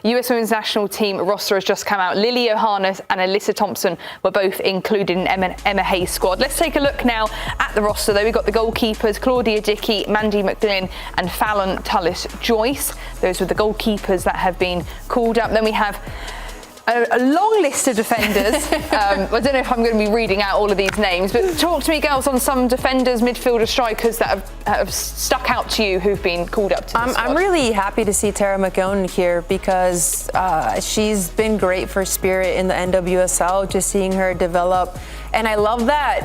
US Women's National Team roster has just come out. Lily O'Hara and Alyssa Thompson were both included in Emma Hayes' squad. Let's take a look now at the roster, though. We've got the goalkeepers, Claudia Dickey, Mandy McGlynn and Fallon Tullis-Joyce. Those were the goalkeepers that have been called up. Then we have a long list of defenders. I don't know if I'm going to be reading out all of these names, but talk to me, girls, on some defenders, midfielders, strikers that have stuck out to you who've been called up to the squad. I'm really happy to see Tara McGowan here because she's been great for Spirit in the NWSL, just seeing her develop. And I love that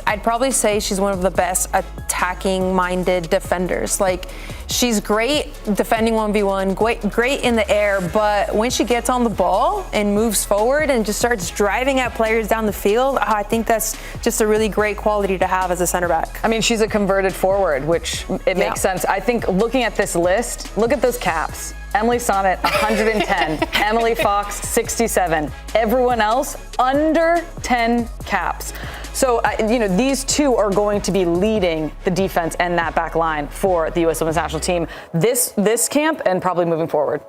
I'd probably say she's one of the best attacking-minded defenders. Like, she's great defending 1v1, great in the air, but when she gets on the ball and moves forward and just starts driving at players down the field, I think that's just a really great quality to have as a center back. I mean, she's a converted forward, which it makes sense. I think looking at this list, look at those caps. Emily Sonnet, 110. Emily Fox, 67. Everyone else, under 10 caps. So, these two are going to be leading the defense and that back line for the U.S. Women's National Team this camp and probably moving forward.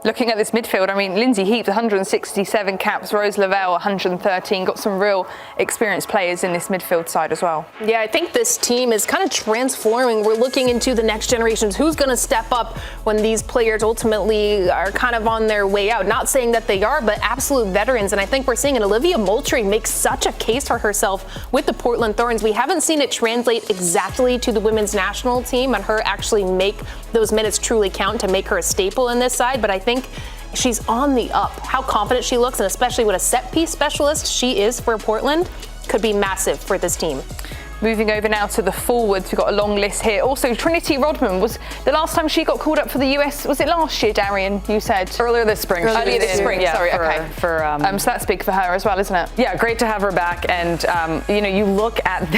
Looking at this midfield, I mean, Lindsay Heaps, 167 caps, Rose Lavelle, 113. Got some real experienced players in this midfield side as well. Yeah, I think this team is kind of transforming. We're looking into the next generations. Who's going to step up when these players ultimately are kind of on their way out? Not saying that they are, but absolute veterans. And I think we're seeing Olivia Moultrie make such a case for herself with the Portland Thorns. We haven't seen it translate exactly to the women's national team and her actually make those minutes truly count to make her a staple in this side. But I think she's on the up. How confident she looks, and especially what a set piece specialist she is for Portland, could be massive for this team. Moving over now to the forwards, we've got a long list here. Also, Trinity Rodman was the last time she got called up for the US. Was it last year, Darian? You said earlier this spring. Earlier this spring. Yeah, sorry. okay. So that's big for her as well, isn't it? Yeah, great to have her back. And you look at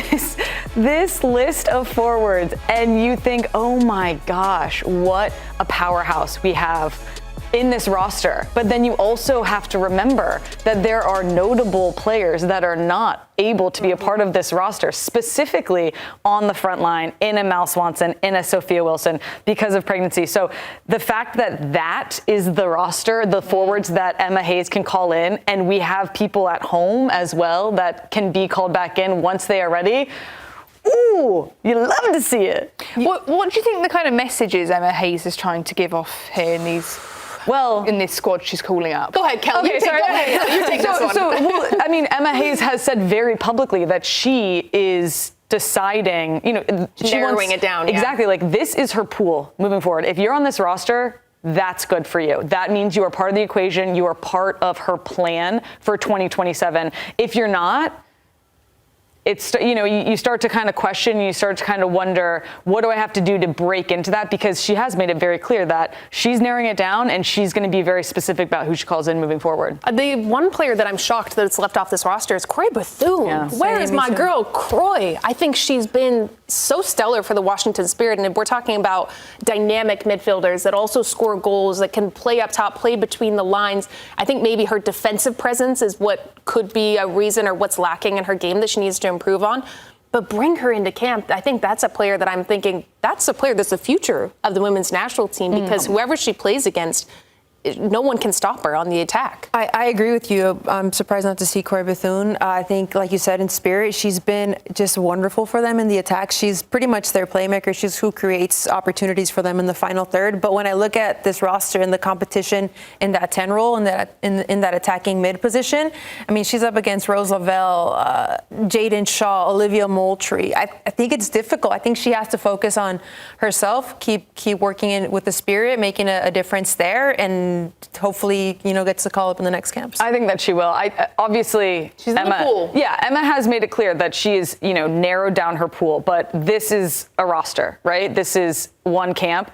this list of forwards, and you think, oh my gosh, what a powerhouse we have in this roster. But then you also have to remember that there are notable players that are not able to be a part of this roster, specifically on the front line, in a Mal Swanson, in a Sophia Wilson, because of pregnancy. So the fact that is the roster, the forwards that Emma Hayes can call in, and we have people at home as well that can be called back in once they are ready. Ooh, you love to see it. What do you think the kind of messages Emma Hayes is trying to give off here in these? Well, in this squad she's calling up. Go ahead, Kelley. Okay, sorry. You take this one. Emma Hayes has said very publicly that she is deciding, narrowing it down. Exactly. Yeah. Like, this is her pool moving forward. If you're on this roster, that's good for you. That means you are part of the equation. You are part of her plan for 2027. If you're not, it's, you start to kind of question, you start to kind of wonder, what do I have to do to break into that? Because she has made it very clear that she's narrowing it down and she's going to be very specific about who she calls in moving forward. The one player that I'm shocked that it's left off this roster is Croy Bethune. Yeah, Where is my girl, Croy? I think she's been so stellar for the Washington Spirit. And we're talking about dynamic midfielders that also score goals, that can play up top, play between the lines. I think maybe her defensive presence is what could be a reason or what's lacking in her game that she needs to improve on. But bring her into camp. I think that's a player that I'm thinking that's a player that's the future of the women's national team, because whoever she plays against, no one can stop her on the attack. I agree with you. I'm surprised not to see Croy Bethune. I think, like you said, in Spirit, she's been just wonderful for them in the attack. She's pretty much their playmaker. She's who creates opportunities for them in the final third. But when I look at this roster and the competition in that 10 role, in that attacking mid position, I mean, she's up against Rose Lavelle, Jaden Shaw, Olivia Moultrie. I think it's difficult. I think she has to focus on herself, keep working in with the Spirit, making a difference there, and hopefully, gets the call up in the next camps. I think that she will. Obviously, she's in the pool. Yeah, Emma has made it clear that she is, narrowed down her pool, but this is a roster, right? This is one camp.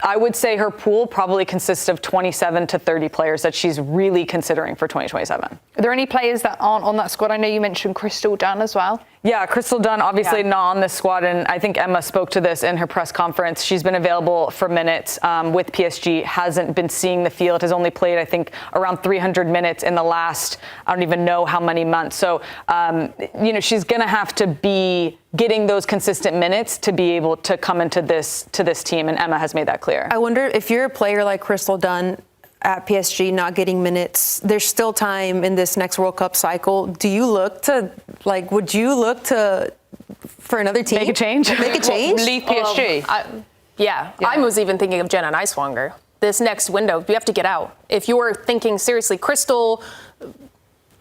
I would say her pool probably consists of 27 to 30 players that she's really considering for 2027. Are there any players that aren't on that squad? I know you mentioned Crystal Dunn as well. Yeah, Crystal Dunn, obviously not on this squad, and I think Emma spoke to this in her press conference. She's been available for minutes with PSG, hasn't been seeing the field, has only played, I think, around 300 minutes in the last, I don't even know how many months. So, she's going to have to be getting those consistent minutes to be able to come into this team, and Emma has made that clear. I wonder if you're a player like Crystal Dunn, at PSG, not getting minutes. There's still time in this next World Cup cycle. Do you look to, would you look to for another team? Make a change? Make a change? Leave PSG? I was even thinking of Jenna Neiswanger. This next window, you have to get out. If you're thinking seriously, Crystal,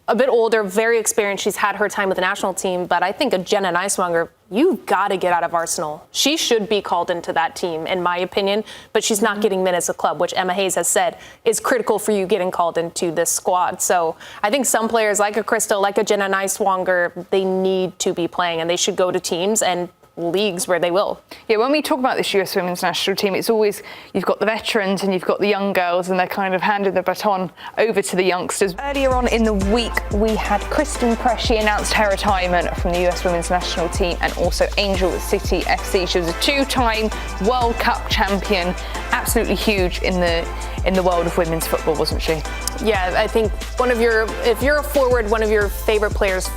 a bit older, very experienced. She's had her time with the national team, but I think of Jenna Neiswanger, you've got to get out of Arsenal. She should be called into that team, in my opinion, but she's not getting minutes of club, which Emma Hayes has said is critical for you getting called into this squad. So I think some players like a Crystal, like a Jenna Neiswanger, they need to be playing, and they should go to teams and leagues where they will. Yeah, when we talk about this US women's national team, it's always, you've got the veterans and you've got the young girls, and they're kind of handing the baton over to the youngsters. Earlier on in the week, we had Christen Press. She announced her retirement from the US women's national team, and also Angel City FC. She was a two-time World Cup champion, absolutely huge in the world of women's football, wasn't she? Yeah, I think if you're a forward, one of your favorite players.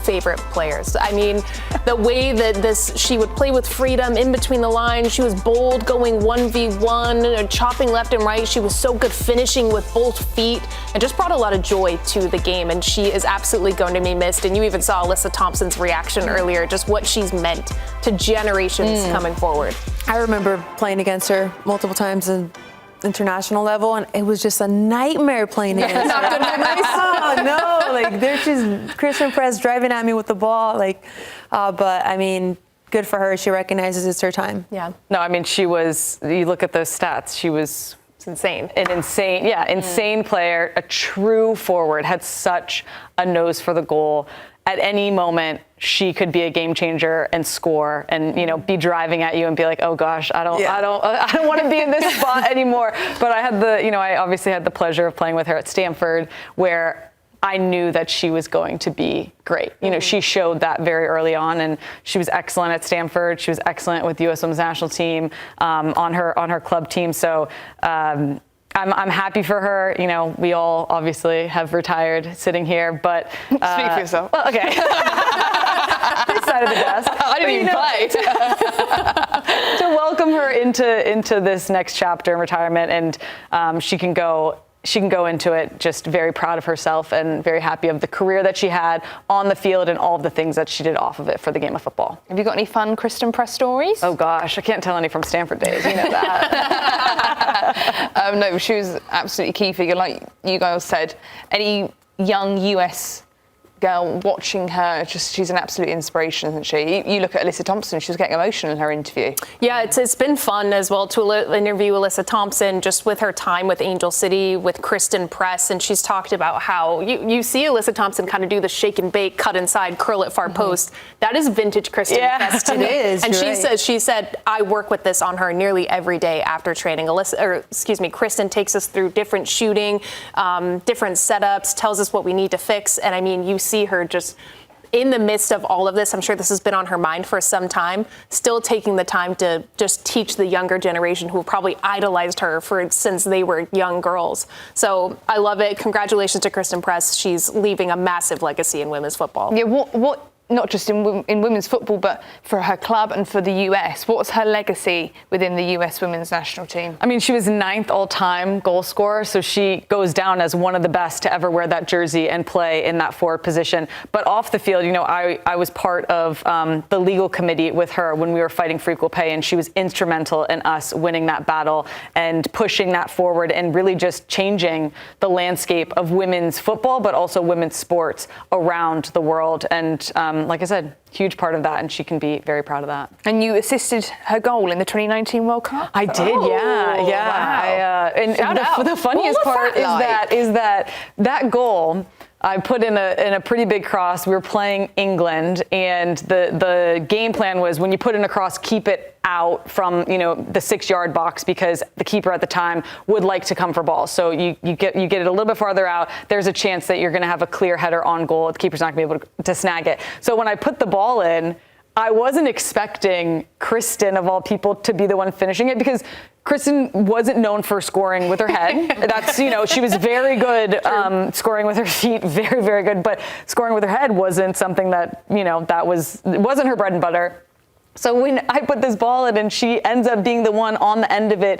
I mean, the way that she would play with freedom in between the lines. She was bold, going 1v1, chopping left and right. She was so good finishing with both feet, and just brought a lot of joy to the game. And she is absolutely going to be missed. And you even saw Alyssa Thompson's reaction earlier, just what she's meant to generations coming forward. I remember playing against her multiple times in international level, and it was just a nightmare playing against her. Not good memories. Oh no, there's just Christen Press driving at me with the ball, but I mean, good for her. She recognizes it's her time. Yeah. No, I mean, you look at those stats, she was insane. An insane player, a true forward, had such a nose for the goal. At any moment, she could be a game changer and score, and be driving at you and be like, oh gosh, I don't want to be in this spot anymore. But I obviously had the pleasure of playing with her at Stanford, where I knew that she was going to be great. She showed that very early on, and she was excellent at Stanford. She was excellent with the U.S. Women's National Team on her club team. So. I'm happy for her. We all obviously have retired sitting here, but speak for yourself. Well, okay. This side of the desk. I didn't even play. To welcome her into this next chapter in retirement, and she can go into it just very proud of herself and very happy of the career that she had on the field and all of the things that she did off of it for the game of football. Have you got any fun Christen Press stories? Oh gosh, I can't tell any from Stanford days. You know that. No, she was absolutely key figure. Like you guys said, any young US girl watching her, she's an absolute inspiration, isn't she? You look at Alyssa Thompson, she was getting emotional in her interview. Yeah, it's been fun as well to interview Alyssa Thompson, just with her time with Angel City, with Christen Press, and she's talked about how you see Alyssa Thompson kind of do the shake and bake, cut inside, curl at far post. That is vintage Christen Press to me. It is, and she said, I work with this on her nearly every day after training. Christen takes us through different shooting, different setups, tells us what we need to fix, and I mean, you see her just in the midst of all of this. I'm sure this has been on her mind for some time, still taking the time to just teach the younger generation who probably idolized her since they were young girls. So I love it. Congratulations to Christen Press. She's leaving a massive legacy in women's football. Yeah, what not just in women's football, but for her club and for the US. What's her legacy within the US women's national team? I mean, she was 9th all-time goal scorer, so she goes down as one of the best to ever wear that jersey and play in that forward position. But off the field, I was part of the legal committee with her when we were fighting for equal pay, and she was instrumental in us winning that battle and pushing that forward and really just changing the landscape of women's football, but also women's sports around the world. And like I said, huge part of that, and she can be very proud of that. And you assisted her goal in the 2019 World Cup? I did, yeah. Wow. And the funniest part is that goal I put in a pretty big cross. We were playing England, and the game plan was when you put in a cross, keep it out from the 6-yard box, because the keeper at the time would like to come for balls. So you get it a little bit farther out. There's a chance that you're going to have a clear header on goal. The keeper's not going to be able to snag it. So when I put the ball in, I wasn't expecting Christen, of all people, to be the one finishing it, because Christen wasn't known for scoring with her head. That's, she was very good scoring with her feet, very, very good. But scoring with her head wasn't something that, wasn't her bread and butter. So when I put this ball in and she ends up being the one on the end of it,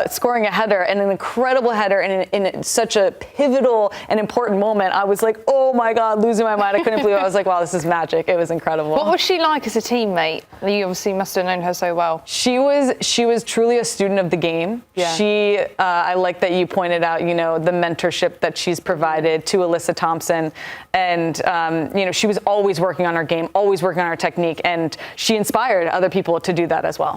scoring a header, and an incredible header in such a pivotal and important moment. I was like, oh my God, losing my mind. I couldn't believe it. I was like, wow, this is magic. It was incredible. What was she like as a teammate? You obviously must have known her so well. She was truly a student of the game. Yeah. I like that you pointed out, the mentorship that she's provided to Alyssa Thompson. And, she was always working on her game, always working on her technique. And she inspired other people to do that as well.